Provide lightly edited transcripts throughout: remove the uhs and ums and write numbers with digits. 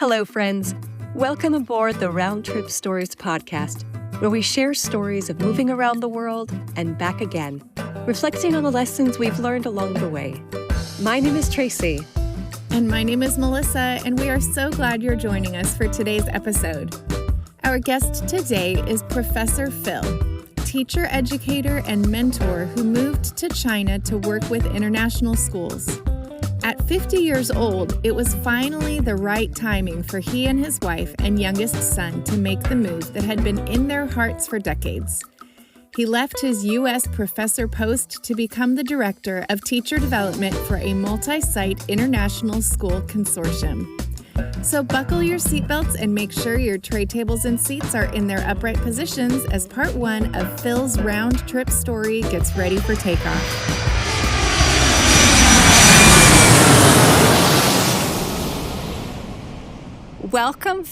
Hello, friends. Welcome aboard the Round Trip Stories podcast, where we share stories of moving around the world and back again, reflecting on the lessons we've learned along the way. My name is Tracy. And my name is Melissa, and we are so glad you're joining us for today's episode. Our guest today is Professor Phil, teacher, educator, and mentor who moved to China to work with international schools. At 50 years old, it was finally the right timing for he and his wife and youngest son to make the move that had been in their hearts for decades. He left his U.S. professor post to become the director of teacher development for a multi-site international school consortium. So buckle your seatbelts and make sure your tray tables and seats are in their upright positions as part one of Phil's round trip story gets ready for takeoff. Welcome,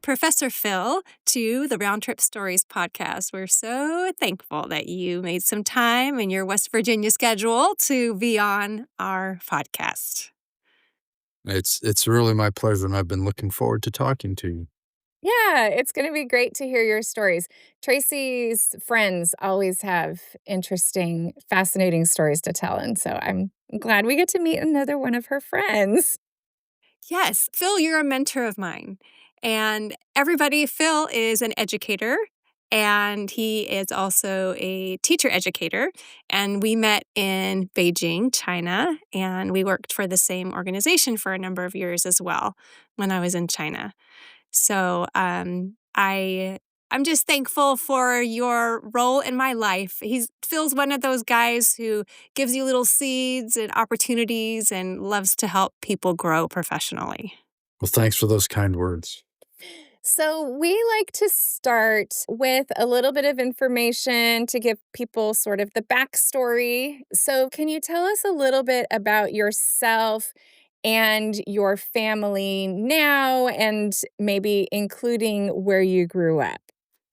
Professor Phil, to the Round Trip Stories podcast. We're so thankful that you made some time in your West Virginia schedule to be on our podcast. It's really my pleasure, and I've been looking forward to talking to you. Yeah, it's going to be great to hear your stories. Tracy's friends always have interesting, fascinating stories to tell, and so I'm glad we get to meet another one of her friends. Yes, Phil, you're a mentor of mine. And everybody, Phil is an educator, and he is also a teacher educator. And we met in Beijing, China, and we worked for the same organization for a number of years as well when I was in China. So I'm just thankful for your role in my life. Phil's one of those guys who gives you little seeds and opportunities and loves to help people grow professionally. Well, thanks for those kind words. So we like to start with a little bit of information to give people sort of the backstory. So can you tell us a little bit about yourself and your family now, and maybe including where you grew up?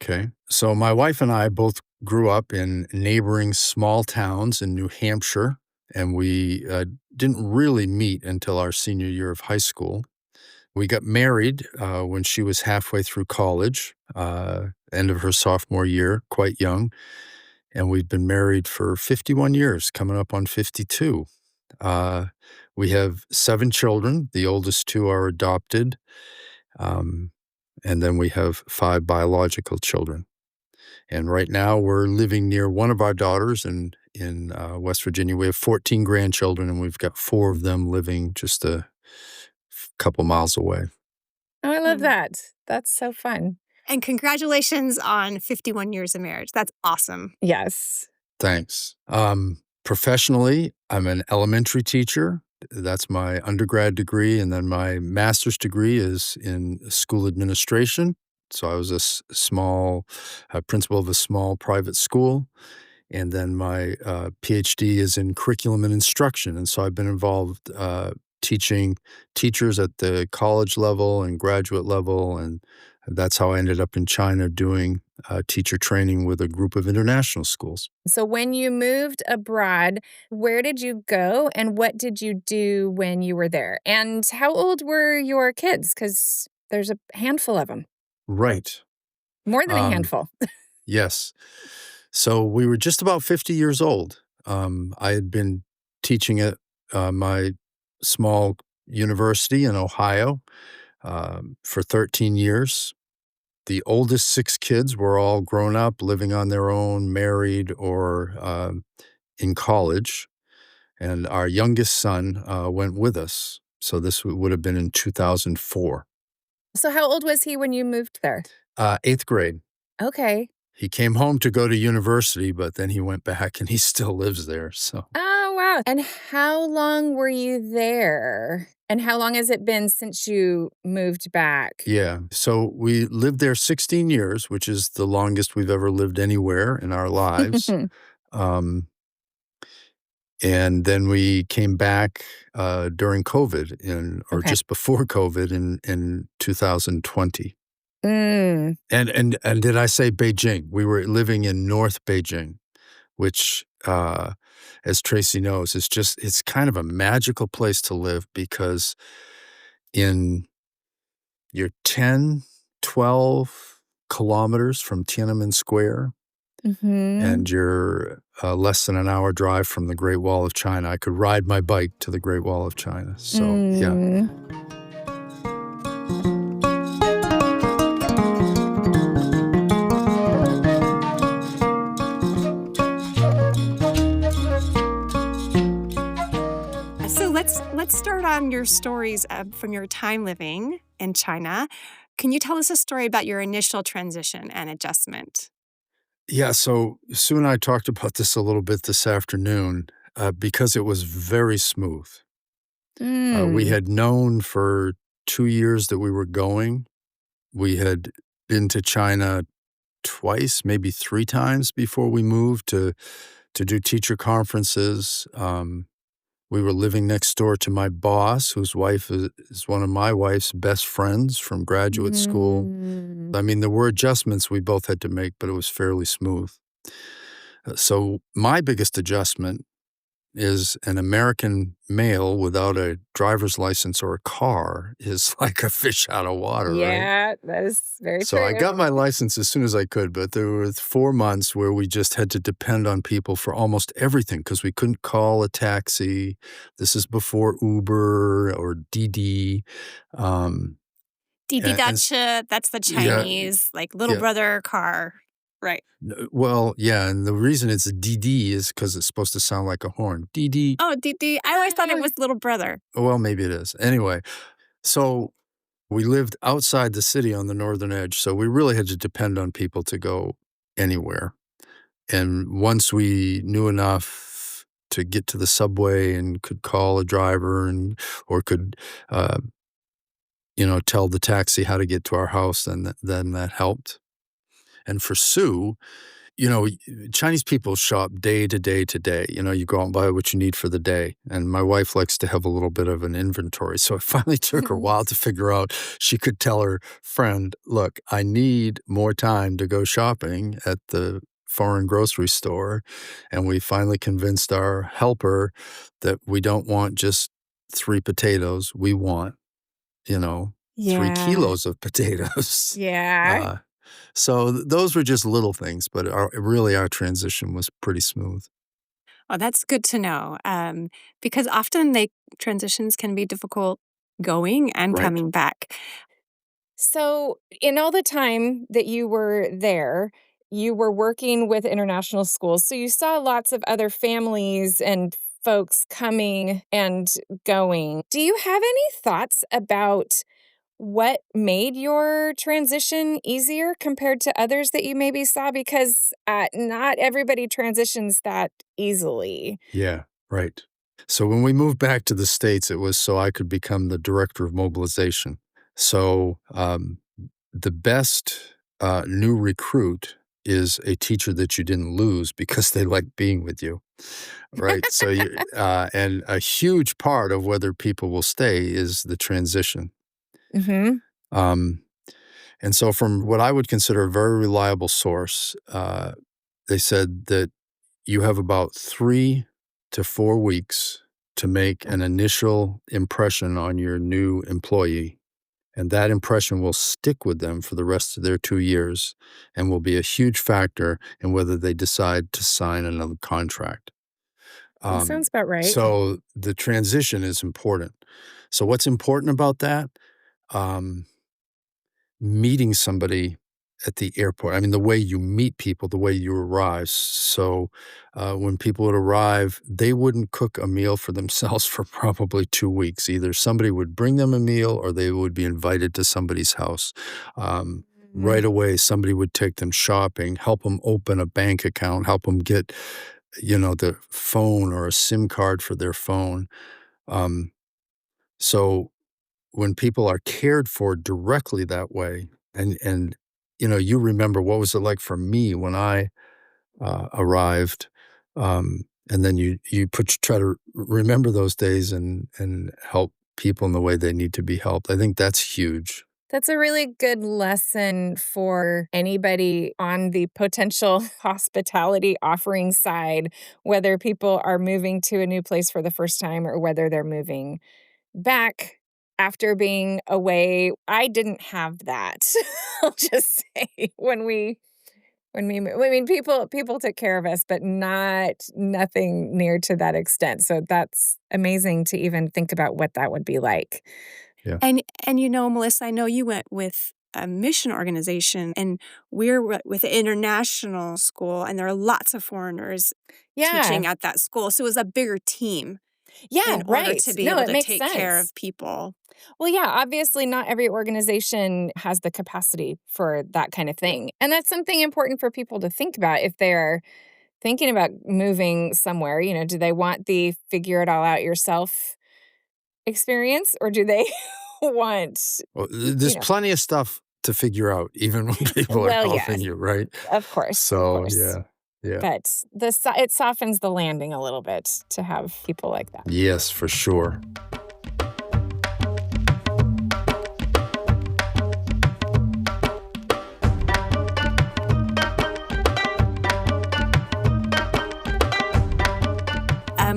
Okay. So my wife and I both grew up in neighboring small towns in New Hampshire, and we didn't really meet until our senior year of high school. We got married when she was halfway through college, end of her sophomore year, quite young, and we've been married for 51 years, coming up on 52. We have 7 children. The oldest 2 are adopted. And then we have 5 biological children. And right now we're living near one of our daughters in West Virginia. We have 14 grandchildren, and we've got 4 of them living just a couple miles away. Oh, I love that. That's so fun. And congratulations on 51 years of marriage. That's awesome. Yes. Thanks. Professionally, I'm an elementary teacher. That's my undergrad degree, and then my master's degree is in school administration. So I was a principal of a small private school, and then my PhD is in curriculum and instruction. And so I've been involved teaching teachers at the college level and graduate level, and that's how I ended up in China doing teacher training with a group of international schools. So when you moved abroad, where did you go and what did you do when you were there? And how old were your kids? Because there's a handful of them. Right. More than a handful. Yes. So we were just about 50 years old. I had been teaching at my small university in Ohio for 13 years. The oldest 6 kids were all grown up, living on their own, married, or in college. And our youngest son went with us. So this would have been in 2004. So how old was he when you moved there? 8th grade. Okay. He came home to go to university, but then he went back and he still lives there. So. Oh, wow. And how long were you there? And how long has it been since you moved back? Yeah. So we lived there 16 years, which is the longest we've ever lived anywhere in our lives. And then we came back during COVID just before COVID in 2020. And did I say Beijing? We were living in North Beijing, which, as Tracy knows, it's kind of a magical place to live because in you're 10, 12 kilometers from Tiananmen Square, and you're less than an hour drive from the Great Wall of China. I could ride my bike to the Great Wall of China. So, yeah. So let's start on your stories from your time living in China. Can you tell us a story about your initial transition and adjustment? Yeah, so Sue and I talked about this a little bit this afternoon because it was very smooth. We had known for 2 years that we were going. We had been to China twice, maybe 3 times before we moved to do teacher conferences. We were living next door to my boss, whose wife is one of my wife's best friends from graduate school. I mean, there were adjustments we both had to make, but it was fairly smooth. So my biggest adjustment is an American male without a driver's license or a car is like a fish out of water, right? Yeah, that is very So true. I got my license as soon as I could, but there were 4 months where we just had to depend on people for almost everything because we couldn't call a taxi. This is before Uber or Didi. Didi And Dacha, that's the yeah, Chinese, like little yeah. brother car. Right. Well, yeah, and the reason it's Didi is because it's supposed to sound like a horn. Didi. Oh, Didi. I always thought it was little brother. Well, maybe it is. Anyway, so we lived outside the city on the northern edge, so we really had to depend on people to go anywhere. And once we knew enough to get to the subway and could call a driver or could, tell the taxi how to get to our house, then that helped. And for Sue, Chinese people shop day to day to day. You go out and buy what you need for the day. And my wife likes to have a little bit of an inventory. So it finally took her a while to figure out she could tell her friend, look, I need more time to go shopping at the foreign grocery store. And we finally convinced our helper that we don't want just 3 potatoes. We want, 3 kilos of potatoes. Yeah. So those were just little things, but our transition was pretty smooth. Oh, that's good to know. Because often transitions can be difficult going and Right. coming back. So, in all the time that you were there, you were working with international schools. So, you saw lots of other families and folks coming and going. Do you have any thoughts about what made your transition easier compared to others that you maybe saw? Because not everybody transitions that easily. Yeah, right. So when we moved back to the States, it was so I could become the director of mobilization. So the best new recruit is a teacher that you didn't lose because they like being with you, right? So and a huge part of whether people will stay is the transition. Mm-hmm. Um, and so from what I would consider a very reliable source, they said that you have about 3 to 4 weeks to make an initial impression on your new employee, and that impression will stick with them for the rest of their 2 years and will be a huge factor in whether they decide to sign another contract. That sounds about right. So the transition is important. So what's important about that? Meeting somebody at the airport. I mean, the way you meet people, the way you arrive. So when people would arrive, they wouldn't cook a meal for themselves for probably 2 weeks. Either somebody would bring them a meal or they would be invited to somebody's house. Right away, somebody would take them shopping, help them open a bank account, help them get, the phone or a SIM card for their phone. So when people are cared for directly that way, and you remember what was it like for me when I arrived, and then you try to remember those days and help people in the way they need to be helped. I think that's huge. That's a really good lesson for anybody on the potential hospitality offering side, whether people are moving to a new place for the first time or whether they're moving back after being away. I didn't have that. I'll just say when we moved. I mean, people took care of us, but nothing near to that extent. So that's amazing to even think about what that would be like. Yeah. And Melissa, I know you went with a mission organization, and we're with an international school, and there are lots of foreigners teaching at that school. So it was a bigger team Yeah, in order right. to be No, able it to makes take care sense. of people. Well, yeah, obviously not every organization has the capacity for that kind of thing. And that's something important for people to think about if they're thinking about moving somewhere. Do they want the figure it all out yourself experience, or do they want, Well, there's know, plenty of stuff to figure out, even when people are well, helping yes, you, right? of course, of So, course. yeah. Yeah. But it softens the landing a little bit to have people like that. Yes, for sure.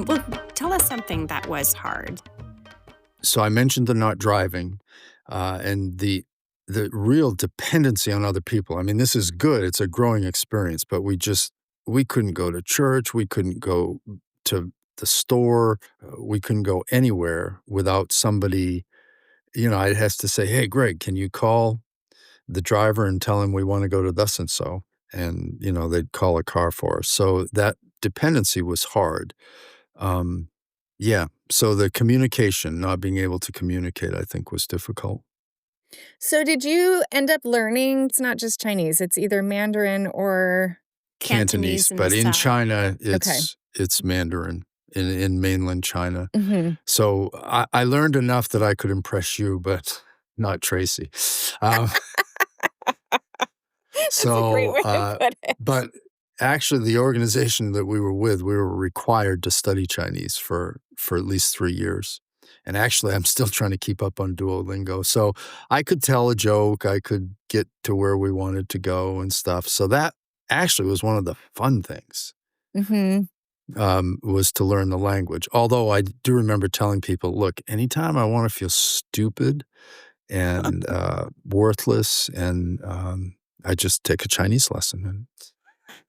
Well, tell us something that was hard. So I mentioned the not driving, and the real dependency on other people. I mean, this is good. It's a growing experience, but we couldn't go to church. We couldn't go to the store. We couldn't go anywhere without somebody. I has to say, "Hey, Greg, can you call the driver and tell him we want to go to thus and so?" And they'd call a car for us. So that dependency was hard. Yeah. So the communication, not being able to communicate, I think was difficult. So did you end up learning, it's not just Chinese, it's either Mandarin or Cantonese in the but in South. China, Okay. it's Mandarin in mainland China. Mhm. So I learned enough that I could impress you, but not Tracy. Um, That's a great way to put it. But actually, the organization that we were with, we were required to study Chinese for at least 3 years. And actually, I'm still trying to keep up on Duolingo. So I could tell a joke. I could get to where we wanted to go and stuff. So that actually was one of the fun things, Mhm. was to learn the language. Although I do remember telling people, look, anytime I want to feel stupid and worthless, and I just take a Chinese lesson. And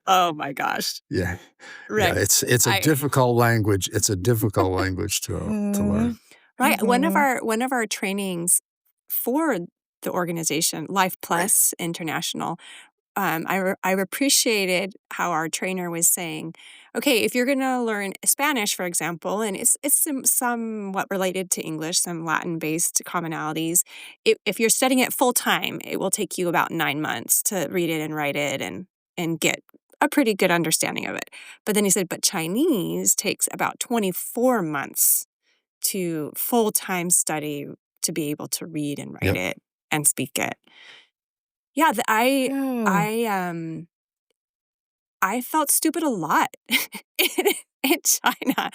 Oh my gosh. yeah, Right. it's a difficult language. It's a difficult language to learn. Right. Mhm. One of our trainings for the organization, Life Plus International, I appreciated how our trainer was saying, okay, if you're going to learn Spanish, for example, and it's somewhat related to English, some Latin-based commonalities. If you're studying it full time, it will take you about 9 months to read it and write it and get a pretty good understanding of it. But then he said, but Chinese takes about 24 months to full-time study to be able to read and write Yep. it and speak it. Yeah, Oh. I I felt stupid a lot in China,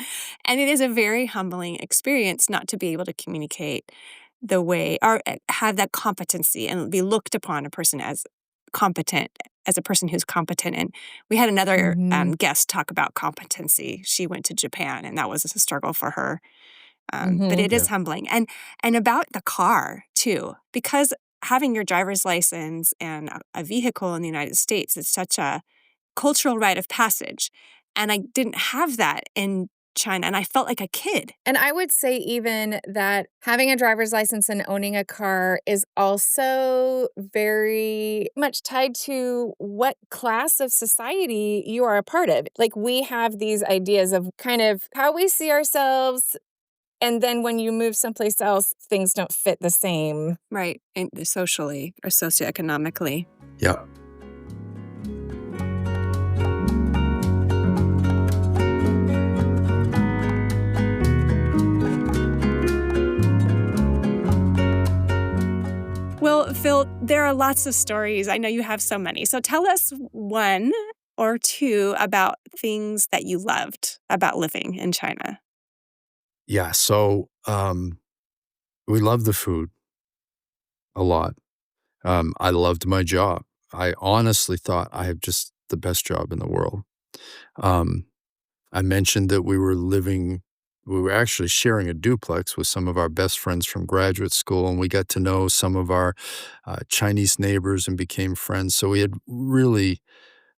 and it is a very humbling experience not to be able to communicate the way or have that competency and be looked upon a person as competent, as a person who's competent. And we had another Mhm. guest talk about competency. She went to Japan, and that was a struggle for her. But Mhm. it is Yeah. humbling. And about the car too, because having your driver's license and a vehicle in the United States is such a cultural rite of passage. And I didn't have that in China, and I felt like a kid. And I would say even that having a driver's license and owning a car is also very much tied to what class of society you are a part of. Like, we have these ideas of kind of how we see ourselves, and then when you move someplace else, things don't fit the same. Right. And socially or socioeconomically. Yeah. Well, Phil, there are lots of stories. I know you have so many. So tell us one or two about things that you loved about living in China. Yeah. So we love the food a lot. I loved my job. I honestly thought I have just the best job in the world. Um, I mentioned that we were living we were actually sharing a duplex with some of our best friends from graduate school, and we got to know some of our Chinese neighbors and became friends. So we had really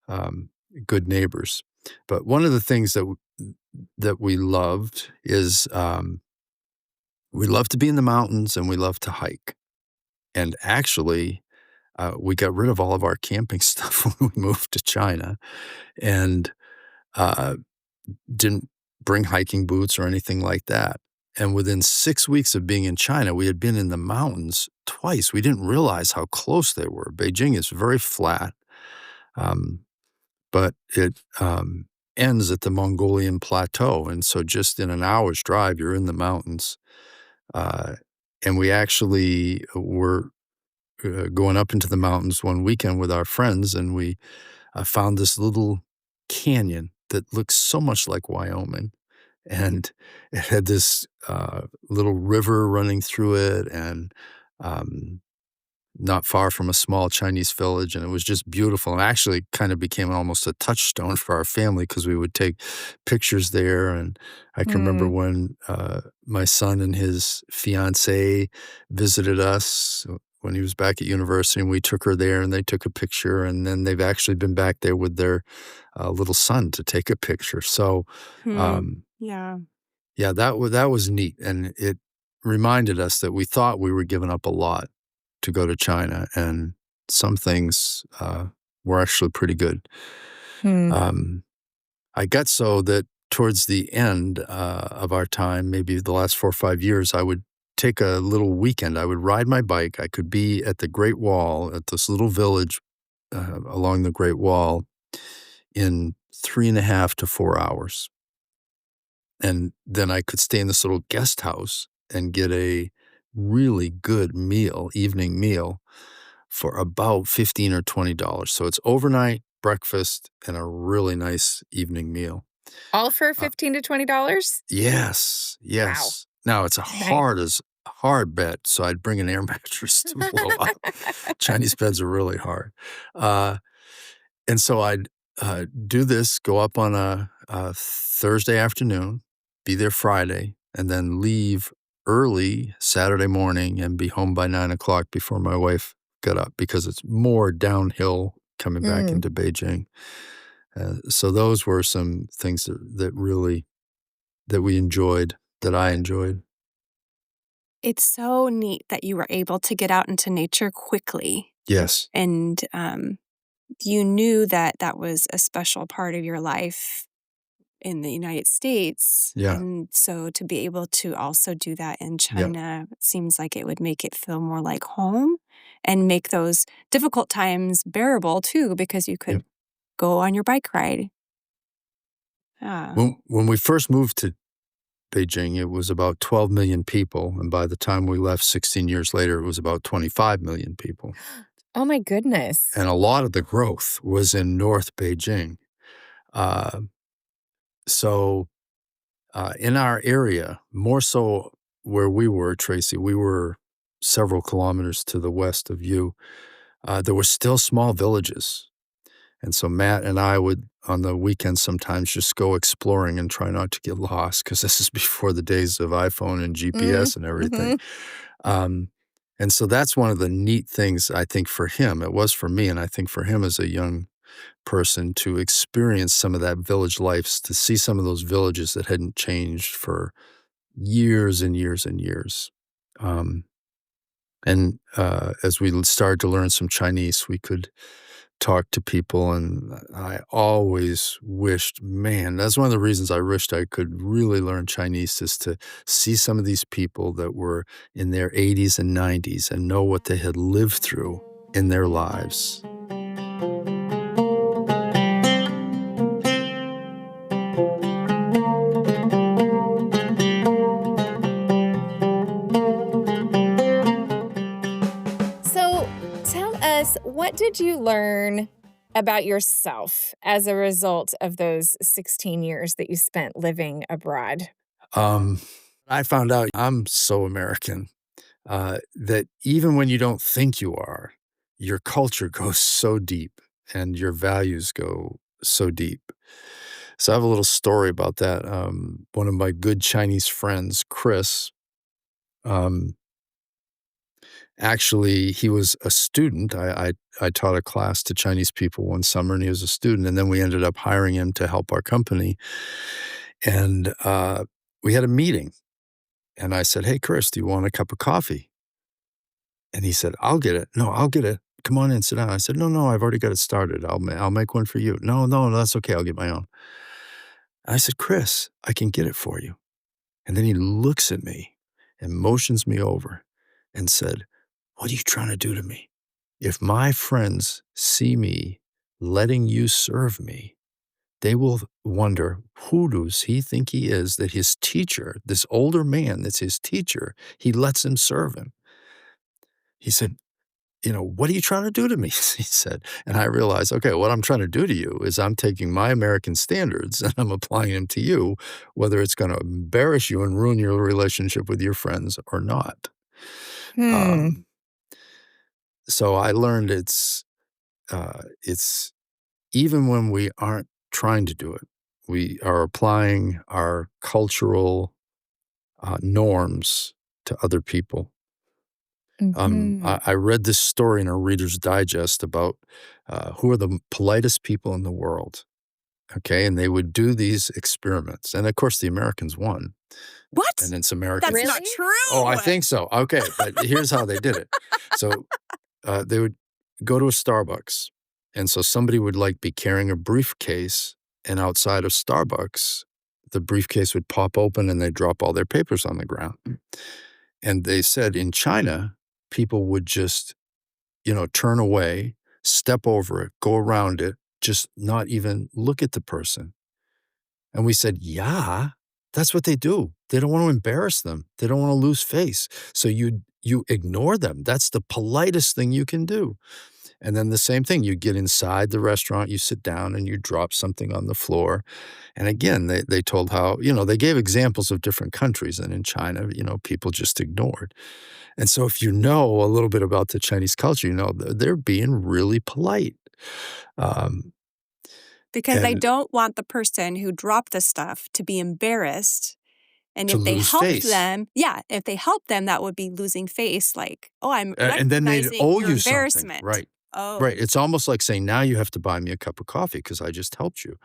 um, good neighbors. But one of the things that we loved is we love to be in the mountains and we love to hike. And actually, we got rid of all of our camping stuff when we moved to China and uh, didn't bring hiking boots or anything like that. And within 6 weeks of being in China, we had been in the mountains twice. We didn't realize how close they were. Beijing is very flat, um, but it ends at the Mongolian plateau. And so just in an hour's drive, you're in the mountains. Uh, and we actually were going up into the mountains one weekend with our friends, and we found this little canyon that looks so much like Wyoming. And it had this little river running through it, and um, not far from a small Chinese village, and it was just beautiful and actually kind of became almost a touchstone for our family because we would take pictures there. And I can remember when my son and his fiancée visited us when he was back at university, and we took her there and they took a picture, and then they've actually been back there with their little son to take a picture. So Yeah. yeah, that was neat, and it reminded us that we thought we were giving up a lot to go to China, and some things were actually pretty good. Um, I got so that towards the end of our time, maybe the last 4 or 5 years, I would take a little weekend. I would ride my bike. I could be at the Great Wall at this little village along the Great Wall in 3.5 to 4 hours. And then I could stay in this little guest house and get a really good meal, evening meal, for about $15 or $20. So it's overnight, breakfast, and a really nice evening meal. All for $15 to $20? Yes, yes. Now it's a hard bet, so I'd bring an air mattress to blow up. Chinese beds are really hard. And so I'd do this, go up on a Thursday afternoon, be there Friday, and then leave early Saturday morning and be home by 9 o'clock before my wife got up because it's more downhill coming back into Beijing. So those were some things that we enjoyed, that I enjoyed. It's so neat that you were able to get out into nature quickly. Yes. And you knew that that was a special part of your life in the United States. Yeah. And so to be able to also do that in China seems like it would make it feel more like home and make those difficult times bearable too, because you could go on your bike ride. When we first moved to Beijing, it was about 12 million people. And by the time we left 16 years later, it was about 25 million people. Oh, my goodness. And a lot of the growth was in North Beijing. So in our area, more so where we were, Tracy, we were several kilometers to the west of you. There were still small villages. And so Matt and I would, on the weekends, sometimes just go exploring and try not to get lost because this is before the days of iPhone and GPS and everything. And so that's one of the neat things, I think, for him. It was for me, and I think for him as a young person to experience some of that village life, to see some of those villages that hadn't changed for years and years and years. And as we started to learn some Chinese, we could talk to people, and I always wished, man, that's one of the reasons I wished I could really learn Chinese, is to see some of these people that were in their 80s and 90s and know what they had lived through in their lives. What did you learn about yourself as a result of those 16 years that you spent living abroad? I found out I'm so American that even when you don't think you are, your culture goes so deep and your values go so deep. So I have a little story about that. One of my good Chinese friends, Chris, um, actually, he was a student. I taught a class to Chinese people one summer, and he was a student. And then we ended up hiring him to help our company. And we had a meeting. And I said, "Hey, Chris, do you want a cup of coffee?" And he said, "I'll get it." "No, I'll get it. Come on in, sit down." I said, "No, I've already got it started. I'll make one for you." No, that's okay. I'll get my own." I said, "Chris, I can get it for you." And then he looks at me and motions me over and said, "What are you trying to do to me? If my friends see me letting you serve me, they will wonder, who does he think he is that his teacher, this older man that's his teacher, he lets him serve him?" He said, "What are you trying to do to me?" he said. And I realized, okay, what I'm trying to do to you is I'm taking my American standards and I'm applying them to you, whether it's going to embarrass you and ruin your relationship with your friends or not. Um, so I learned it's even when we aren't trying to do it, we are applying our cultural norms to other people. I read this story in a Reader's Digest about who are the politest people in the world. Okay, and they would do these experiments, and of course, the Americans won. What? And it's American. That's not Really? true. Oh, I think so. Okay, but here's how they did it. So they would go to a Starbucks, and so somebody would be carrying a briefcase, and outside of Starbucks, the briefcase would pop open, and they'd drop all their papers on the ground. And they said in China, people would just, turn away, step over it, go around it, just not even look at the person. And we said, yeah, that's what they do. They don't want to embarrass them. They don't want to lose face. So you ignore them. That's the politest thing you can do. And then the same thing, you get inside the restaurant, you sit down and you drop something on the floor. And again, they told how, they gave examples of different countries. And in China, people just ignored. And so if you know a little bit about the Chinese culture, they're being really polite. Because they And don't want the person who dropped the stuff to be embarrassed. And to if they lose help face. them, if they help them, that would be losing face. Like, oh, I'm And then they'd recognizing owe your you something. embarrassment. Right. Oh, Right. It's almost like saying, now you have to buy me a cup of coffee because I just helped you.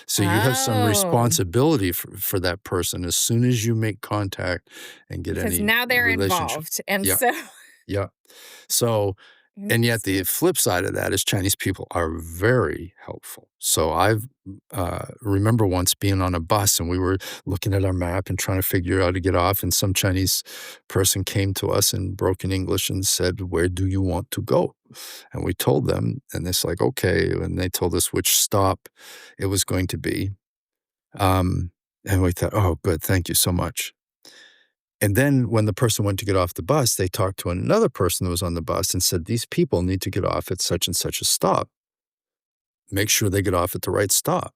So you have some responsibility for that person as soon as you make contact and get because any now they're relationship. involved. And Yeah. so Yeah. So, and yet the flip side of that is Chinese people are very helpful. So I've remember once being on a bus and we were looking at our map and trying to figure out how to get off, and some Chinese person came to us in broken English and said, "Where do you want to go?" And we told them, and it's like, okay. And they told us which stop it was going to be. And we thought, oh, good, thank you so much. And then when the person went to get off the bus, they talked to another person that was on the bus and said, "These people need to get off at such and such a stop. Make sure they get off at the right stop."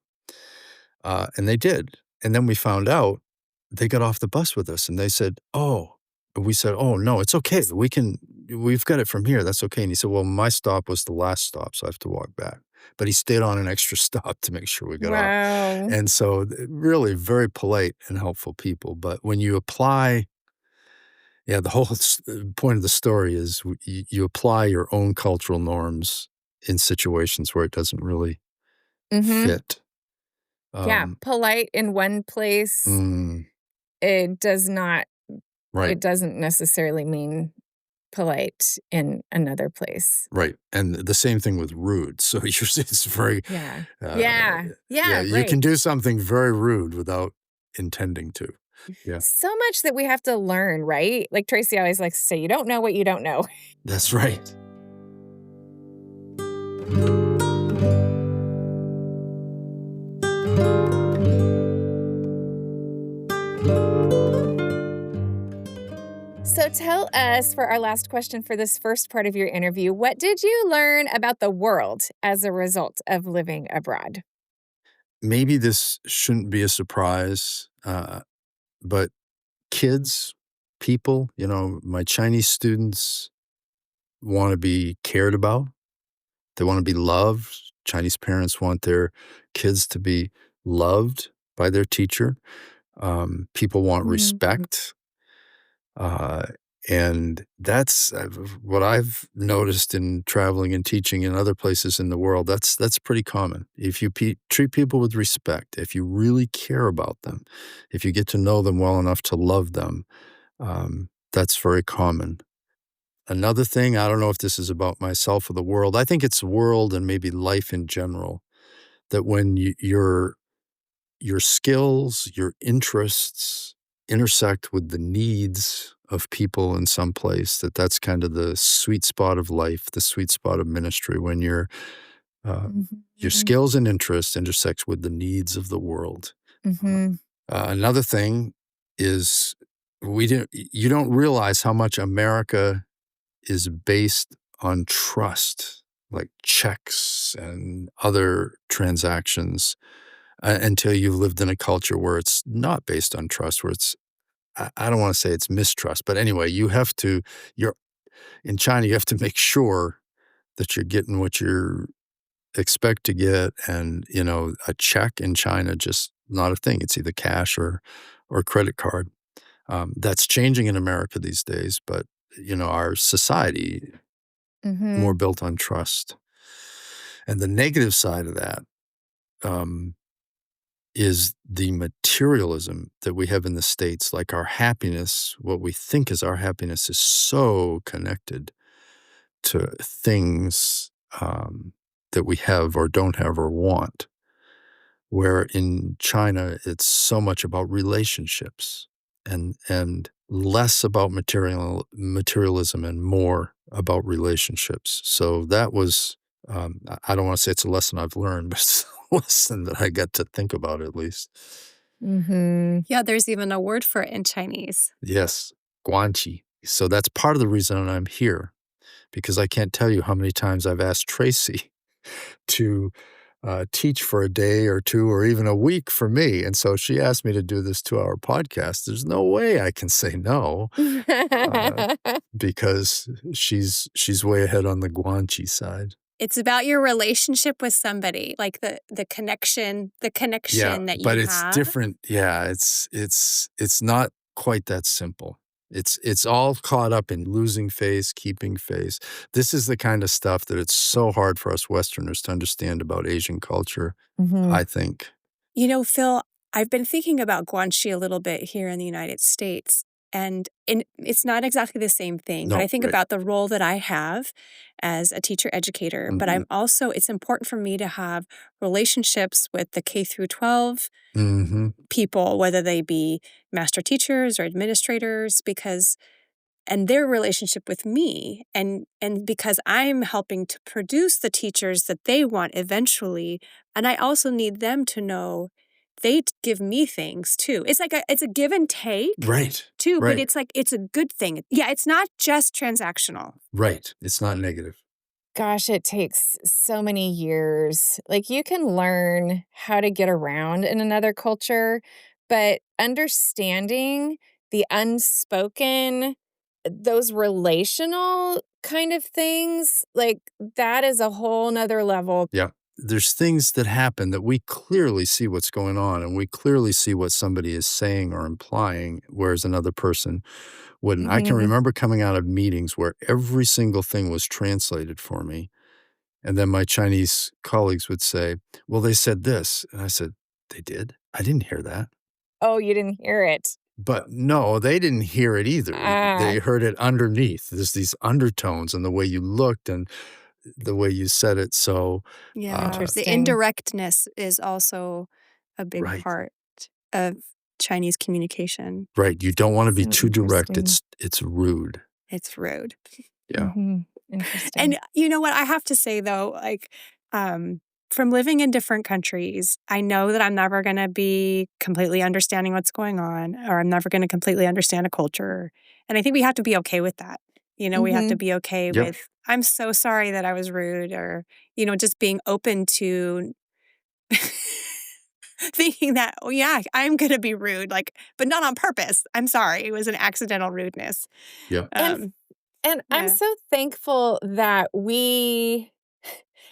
And they did. And then we found out they got off the bus with us and they said, "Oh," and we said, "Oh, no, it's okay. We've got it from here. That's okay." And he said, "Well, my stop was the last stop, so I have to walk back." But he stayed on an extra stop to make sure we got off. wow. And so really very polite and helpful people. But when you apply, the whole point of the story is you apply your own cultural norms in situations where it doesn't really fit. Yeah, polite in one place, it does not, Right. it doesn't necessarily mean polite in another place. Right. And the same thing with rude. So it's very, Yeah. you Right. can do something very rude without intending to. Yeah, So much that we have to learn, right? Like Tracy always likes to say, you don't know what you don't know. that's right. So tell us, for our last question for this first part of your interview, what did you learn about the world as a result of living abroad? Maybe this shouldn't be a surprise, but kids, people, my Chinese students want to be cared about. They want to be loved. Chinese parents want their kids to be loved by their teacher. People want Mm. respect. And that's what I've noticed in traveling and teaching in other places in the world. That's pretty common. If you treat people with respect, if you really care about them, if you get to know them well enough to love them, that's very common. Another thing, I don't know if this is about myself or the world. I think it's the world and maybe life in general, that when your skills, your interests intersect with the needs of people in some place, that's kind of the sweet spot of life, the sweet spot of ministry, when your Mhm. skills and interests intersect with the needs of the world. Mhm. Another thing is you don't realize how much America is based on trust, like checks and other transactions, until you've lived in a culture where it's not based on trust, where I don't want to say it's mistrust, but anyway, you're in China, you have to make sure that you're getting what you expect to get. And, a check in China, just not a thing. It's either cash or credit card. That's changing in America these days, but, our society more Mhm. built on trust. And the negative side of that, um, is the materialism that we have in the States. Like our happiness, what we think is our happiness, is so connected to things that we have or don't have or want. Where in China, it's so much about relationships and less about materialism and more about relationships. So that was, I don't want to say it's a lesson I've learned, but it's a lesson that I got to think about at least. Mhm. Yeah, there's even a word for it in Chinese. Yes, guanqi. So that's part of the reason I'm here, because I can't tell you how many times I've asked Tracy to teach for a day or two or even a week for me. And so she asked me to do this 2-hour podcast. There's no way I can say no, uh, because she's way ahead on the guanchi side. It's about your relationship with somebody, like the connection Yeah, that you but it's have. different. Yeah, it's not quite that simple. It's all caught up in losing face, keeping face. This is the kind of stuff that it's so hard for us Westerners to understand about Asian culture, Mhm. I think. Phil, I've been thinking about guanxi a little bit here in the United States, and it's not exactly the same thing, but I No, think right. about the role that I have as a teacher educator, but Mhm. it's important for me to have relationships with the K through 12 Mhm. people, whether they be master teachers or administrators, and their relationship with me, and because I'm helping to produce the teachers that they want eventually, and I also need them to know they give me things too. It's a give and take Right. too, but Right. it's like it's a good thing. Yeah, it's not just transactional. Right. It's not negative. Gosh, it takes so many years. Like, you can learn how to get around in another culture, but understanding the unspoken, those relational kind of things, like, that is a whole nother level. Yeah. There's things that happen that we clearly see what's going on, and we clearly see what somebody is saying or implying, whereas another person wouldn't. I can Mhm. remember coming out of meetings where every single thing was translated for me. And then my Chinese colleagues would say, "Well, they said this." And I said, "They did? I didn't hear that." Oh, you didn't hear it. But no, they didn't hear it either. Ah. They heard it underneath. There's these undertones in the way you looked and the way you said it. So, Yeah. The Interesting. indirectness is also a big right, part of Chinese communication. right. You don't want to be So too direct. interesting. It's rude. It's rude. Yeah. Mhm. And Interesting. you know what? I have to say though, um, from living in different countries, I know that I'm never going to be completely understanding what's going on, or I'm never going to completely understand a culture. And I think we have to be okay with that. We have to Mhm. be okay Yep. with, I'm so sorry that I was rude, or, just being open to thinking that, oh, yeah, I'm going to be rude, but not on purpose. I'm sorry. It was an accidental rudeness. Yep. And Um, and I'm yeah. so thankful that we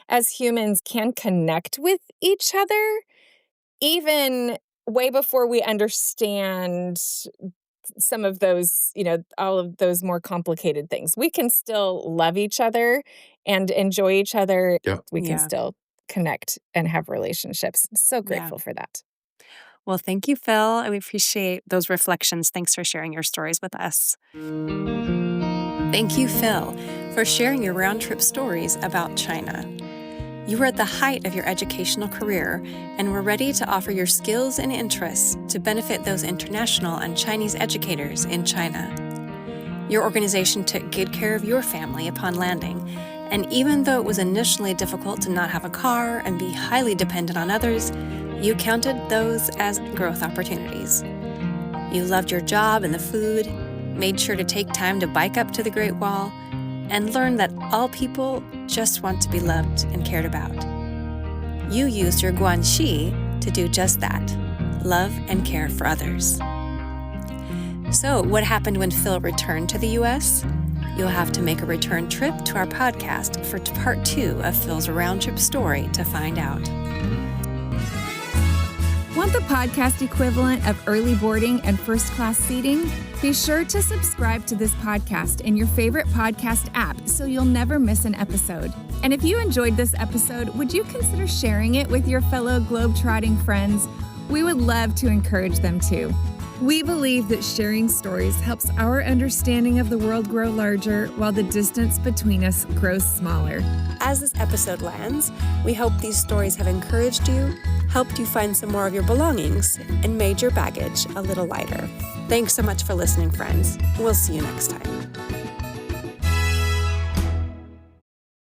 as humans can connect with each other even way before we understand some of those, all of those more complicated things, we can still love each other and enjoy each other. Yeah. We can Yeah. still connect and have relationships. So Yeah. grateful for that. Well, thank you, Phil. And we appreciate those reflections. Thanks for sharing your stories with us. Thank you, Phil, for sharing your round trip stories about China. You were at the height of your educational career and were ready to offer your skills and interests to benefit those international and Chinese educators in China. Your organization took good care of your family upon landing, and even though it was initially difficult to not have a car and be highly dependent on others, you counted those as growth opportunities. You loved your job and the food, made sure to take time to bike up to the Great Wall, and learned that all people just want to be loved and cared about. You used your guanxi to do just that, love and care for others. So, what happened when Phil returned to the U.S.? You'll have to make a return trip to our podcast for part 2 of Phil's round trip story to find out. Want the podcast equivalent of early boarding and first-class seating? Be sure to subscribe to this podcast in your favorite podcast app so you'll never miss an episode. And if you enjoyed this episode, would you consider sharing it with your fellow globe-trotting friends? We would love to encourage them too. We believe that sharing stories helps our understanding of the world grow larger while the distance between us grows smaller. As this episode lands, we hope these stories have encouraged you, helped you find some more of your belongings, and made your baggage a little lighter. Thanks so much for listening, friends. We'll see you next time.